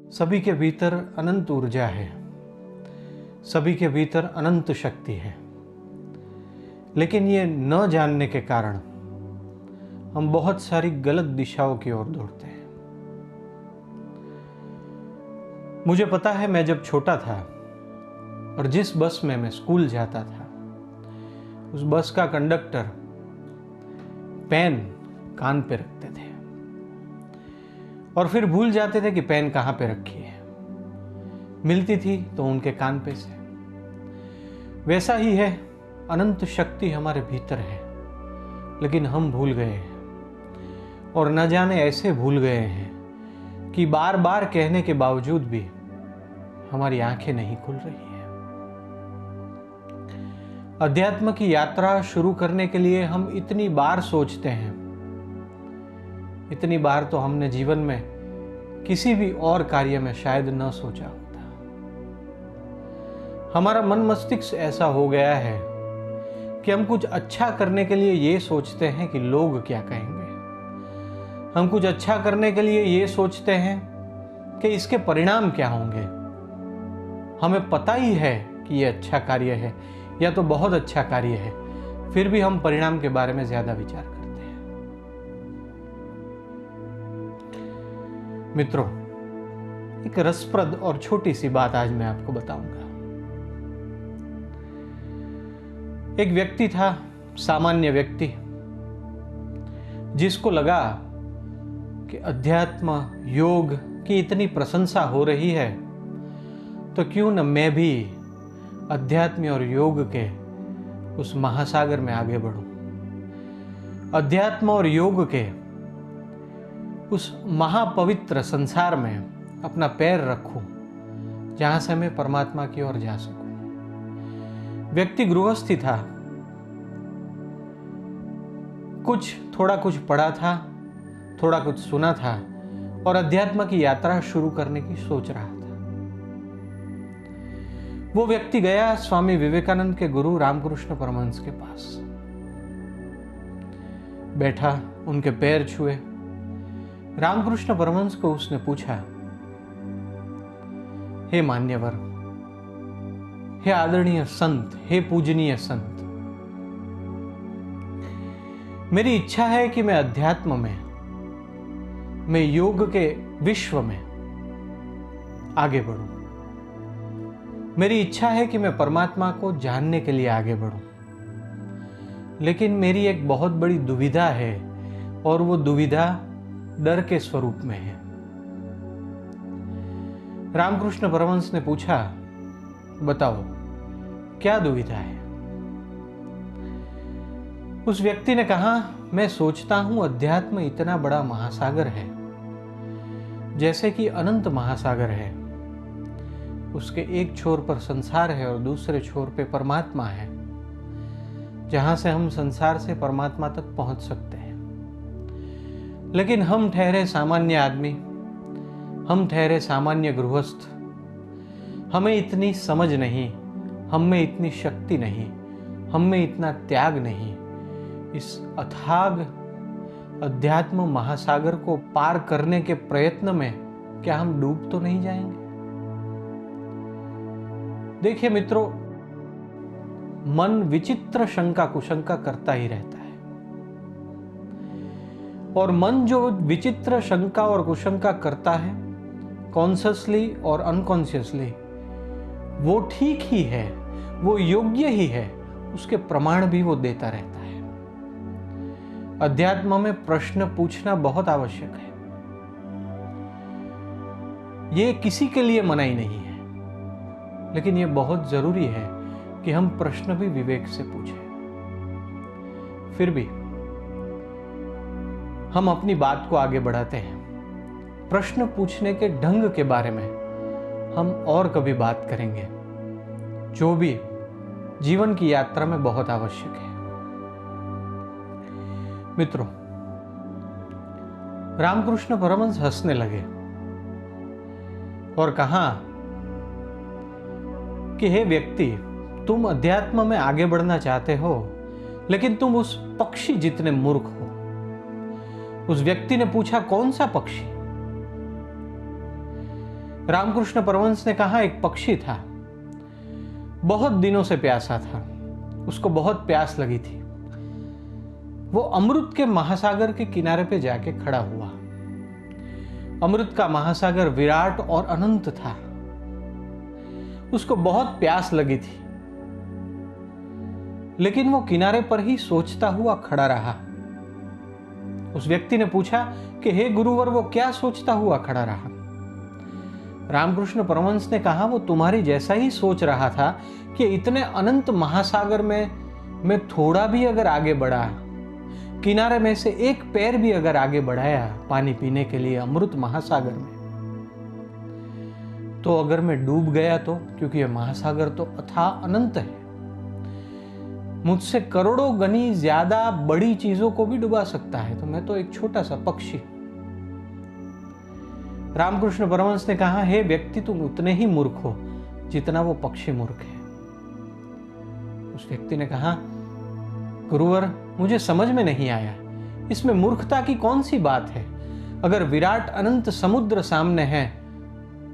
सभी के भीतर अनंत ऊर्जा है, सभी के भीतर अनंत शक्ति है, लेकिन ये न जानने के कारण हम बहुत सारी गलत दिशाओं की ओर दौड़ते हैं। मुझे पता है, मैं जब छोटा था और जिस बस में मैं स्कूल जाता था, उस बस का कंडक्टर पेन कान पे रखते थे और फिर भूल जाते थे कि पेन कहाँ पे रखी है। मिलती थी तो उनके कान पे से। वैसा ही है, अनंत शक्ति हमारे भीतर है, लेकिन हम भूल गए हैं और न जाने ऐसे भूल गए हैं कि बार बार कहने के बावजूद भी हमारी आंखें नहीं खुल रही है। अध्यात्म की यात्रा शुरू करने के लिए हम इतनी बार सोचते हैं, इतनी बार तो हमने जीवन में किसी भी और कार्य में शायद न सोचा होता। हमारा मन मस्तिष्क ऐसा हो गया है कि हम कुछ अच्छा करने के लिए ये सोचते हैं कि लोग क्या कहेंगे। हम कुछ अच्छा करने के लिए ये सोचते हैं कि इसके परिणाम क्या होंगे। हमें पता ही है कि ये अच्छा कार्य है या तो बहुत अच्छा कार्य है, फिर भी हम परिणाम के बारे में ज्यादा विचार करते हैं। मित्रों, एक रसप्रद और छोटी सी बात आज मैं आपको बताऊंगा। एक व्यक्ति था, सामान्य व्यक्ति, जिसको लगा कि अध्यात्म योग की इतनी प्रशंसा हो रही है तो क्यों न मैं भी अध्यात्म और योग के उस महासागर में आगे बढ़ूं, अध्यात्म और योग के उस महापवित्र संसार में अपना पैर रखूं जहां से मैं परमात्मा की ओर जा सकूं। व्यक्ति गृहस्थी था, थोड़ा कुछ पढ़ा था, थोड़ा कुछ सुना था और अध्यात्म की यात्रा शुरू करने की सोच रहा था। वो व्यक्ति गया स्वामी विवेकानंद के गुरु रामकृष्ण परमहंस के पास, बैठा, उनके पैर छुए। रामकृष्ण परमहंस को उसने पूछा, हे मान्यवर, हे आदरणीय संत, हे पूजनीय संत, मेरी इच्छा है कि मैं अध्यात्म में, मैं योग के विश्व में आगे बढ़ूं। मेरी इच्छा है कि मैं परमात्मा को जानने के लिए आगे बढ़ूं, लेकिन मेरी एक बहुत बड़ी दुविधा है और वो दुविधा डर के स्वरूप में है। रामकृष्ण परमहंस ने पूछा, बताओ क्या दुविधा है? उस व्यक्ति ने कहा, मैं सोचता हूं अध्यात्म इतना बड़ा महासागर है, जैसे कि अनंत महासागर है। उसके एक छोर पर संसार है और दूसरे छोर पे परमात्मा है, जहां से हम संसार से परमात्मा तक पहुंच सकते हैं। लेकिन हम ठहरे सामान्य आदमी, हम ठहरे सामान्य गृहस्थ, हमें इतनी समझ नहीं, हम में इतनी शक्ति नहीं, हम में इतना त्याग नहीं। इस अथाग अध्यात्म महासागर को पार करने के प्रयत्न में क्या हम डूब तो नहीं जाएंगे? देखिए मित्रों, मन विचित्र शंका कुशंका करता ही रहता है, और मन जो विचित्र शंका और कुशंका करता है, कॉन्शियसली और अनकॉन्शियसली, वो ठीक ही है, वो योग्य ही है, उसके प्रमाण भी वो देता रहता है। अध्यात्म में प्रश्न पूछना बहुत आवश्यक है। ये किसी के लिए मनाही नहीं है, लेकिन ये बहुत जरूरी है कि हम प्रश्न भी विवेक से पूछें। फिर भी हम अपनी बात को आगे बढ़ाते हैं। प्रश्न पूछने के ढंग के बारे में हम और कभी बात करेंगे, जो भी जीवन की यात्रा में बहुत आवश्यक है। मित्रों, रामकृष्ण परमहंस हंसने लगे और कहा कि हे व्यक्ति, तुम अध्यात्म में आगे बढ़ना चाहते हो, लेकिन तुम उस पक्षी जितने मूर्ख हो। उस व्यक्ति ने पूछा, कौन सा पक्षी? रामकृष्ण परमहंस ने कहा, एक पक्षी था, बहुत दिनों से प्यासा था, उसको बहुत प्यास लगी थी। वो अमृत के महासागर के किनारे पे जाके खड़ा हुआ। अमृत का महासागर विराट और अनंत था। उसको बहुत प्यास लगी थी, लेकिन वो किनारे पर ही सोचता हुआ खड़ा रहा। उस व्यक्ति ने पूछा कि हे गुरुवर, वो क्या सोचता हुआ खड़ा रहा? रामकृष्ण परमहंस ने कहा, वो तुम्हारी जैसा ही सोच रहा था कि इतने अनंत महासागर में मैं थोड़ा भी अगर आगे बढ़ा, किनारे में से एक पैर भी अगर आगे बढ़ाया पानी पीने के लिए अमृत महासागर में, तो अगर मैं डूब गया तो, क्योंकि यह महासागर तो अथाह अनंत है, मुझसे करोड़ों गनी ज्यादा बड़ी चीजों को भी डुबा सकता है, तो मैं तो एक छोटा सा पक्षी। रामकृष्ण परमहंस ने कहा, हे व्यक्ति, तुम उतने ही मूर्ख हो जितना वो पक्षी मूर्ख है। उस व्यक्ति ने कहा, गुरुवर, मुझे समझ में नहीं आया, इसमें मूर्खता की कौन सी बात है? अगर विराट अनंत समुद्र सामने है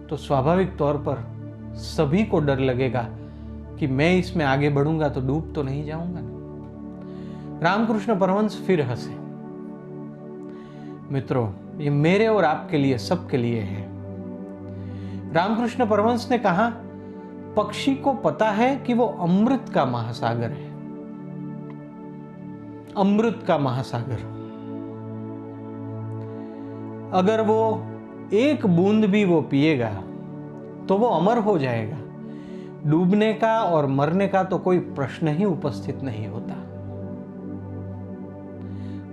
तो स्वाभाविक तौर पर सभी को डर लगेगा कि मैं इसमें आगे बढ़ूंगा तो डूब तो नहीं जाऊंगा। रामकृष्ण परमहंस फिर हंसे। मित्रों, ये मेरे और आपके लिए, सबके लिए है। रामकृष्ण परमहंस ने कहा, पक्षी को पता है कि वो अमृत का महासागर है। अमृत का महासागर, अगर वो एक बूंद भी वो पिएगा तो वो अमर हो जाएगा। डूबने का और मरने का तो कोई प्रश्न ही उपस्थित नहीं होता।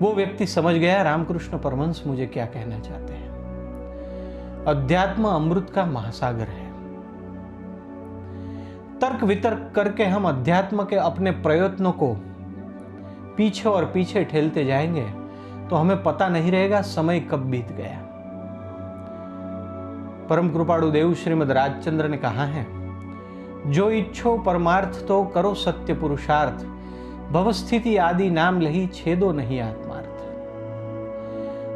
वो व्यक्ति समझ गया रामकृष्ण परमहंस मुझे क्या कहना चाहते हैं। अध्यात्म अमृत का महासागर है। तर्क वितर्क करके हम अध्यात्म के अपने प्रयत्नों को पीछे और पीछे ठेलते जाएंगे तो हमें पता नहीं रहेगा समय कब बीत गया। परम कृपाणु देव श्रीमद राजचंद्र ने कहा है, जो इच्छो परमार्थ तो करो सत्य पुरुषार्थ, भवस्थिति आदि नाम लही छेदो नहीं आत्मार्थ।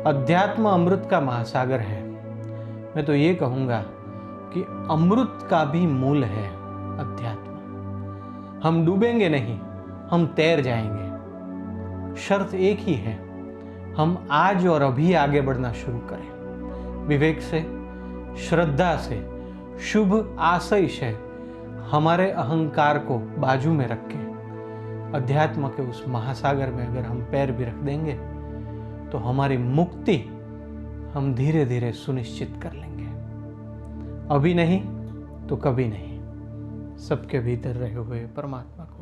अध्यात्म अमृत का महासागर है। मैं तो ये कहूंगा कि अमृत का भी मूल है अध्यात्म। हम डूबेंगे नहीं, हम तैर जाएंगे। शर्त एक ही है, हम आज और अभी आगे बढ़ना शुरू करें। विवेक से, श्रद्धा से, शुभ आशय से हमारे अहंकार को बाजू में रख के अध्यात्म के उस महासागर में अगर हम पैर भी रख देंगे तो हमारी मुक्ति हम धीरे धीरे सुनिश्चित कर लेंगे। अभी नहीं तो कभी नहीं। सबके भीतर रहे हुए परमात्मा को